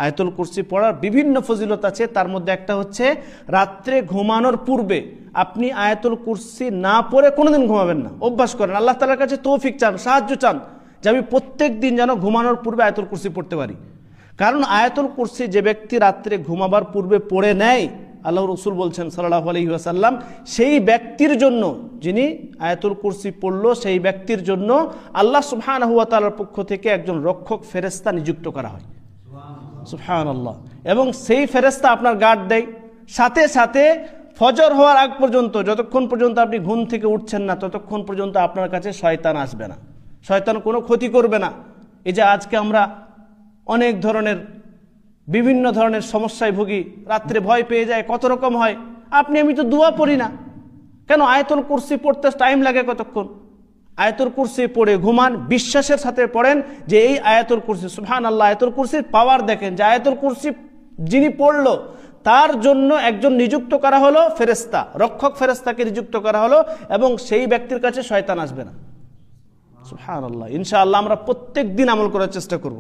আয়াতুল কুরসি পড়ার বিভিন্ন ফজিলত আছে, তার মধ্যে একটা হচ্ছে রাত্রে ঘুমানোর পূর্বে আপনি আয়াতুল কুরসি না পড়ে কোনোদিন ঘুমাবেন না, অভ্যাস করেন। আল্লাহ তাআলার কাছে তৌফিক চান, সাহায্য চান যে আমি প্রত্যেক দিন যেন ঘুমানোর পূর্বে আয়াতুল কুরসি পড়তে পারি। কারণ আয়াতুল কুরসি যে ব্যক্তি রাত্রে ঘুমাবার পূর্বে পড়ে নেয়, আল্লাহ রসুল বলছেন সাল্লাল্লাহু আলাইহি ওয়াসাল্লাম, সেই ব্যক্তির জন্য, যিনি আয়াতুল কুরসি পড়লো, সেই ব্যক্তির জন্য আল্লাহ সুবহানাহু ওয়া তাআলার পক্ষ থেকে একজন রক্ষক ফেরেশতা নিযুক্ত করা হয়। সুবহানাল্লাহ। এবং সেই ফেরেশতা আপনার গার্ড দেয়, সাথে সাথে ফজর হওয়ার আগ পর্যন্ত, যতক্ষণ পর্যন্ত আপনি ঘুম থেকে উঠছেন না, ততক্ষণ পর্যন্ত আপনার কাছে শয়তান আসবে না, শয়তান কোনো ক্ষতি করবে না। এই যে আজকে আমরা অনেক ধরনের বিভিন্ন ধরনের সমস্যায় ভুগি, রাত্রে ভয় পেয়ে যায়, কত রকম হয়। আমি তো দোয়া পড়ি না, কেন? আয়াতুল কুরসি পড়তে টাইম লাগে কতক্ষণ? আয়াতুল কুরসি পড়ে ঘুমান, বিশ্বাসের সাথে পড়েন যে এই আয়াতুল কুরসি, সুবহানাল্লাহ, আয়াতুল কুরসির পাওয়ার দেখেন যে আয়াতুল কুরসি যিনি পড়লো তার জন্য একজন নিযুক্ত করা হলো ফেরেশতা, রক্ষক ফেরেশতাকে নিযুক্ত করা হলো, এবং সেই ব্যক্তির কাছে শয়তান আসবে না। সুবহানাল্লাহ। ইনশাআল্লাহ আমরা প্রত্যেক দিন আমল করার চেষ্টা করব।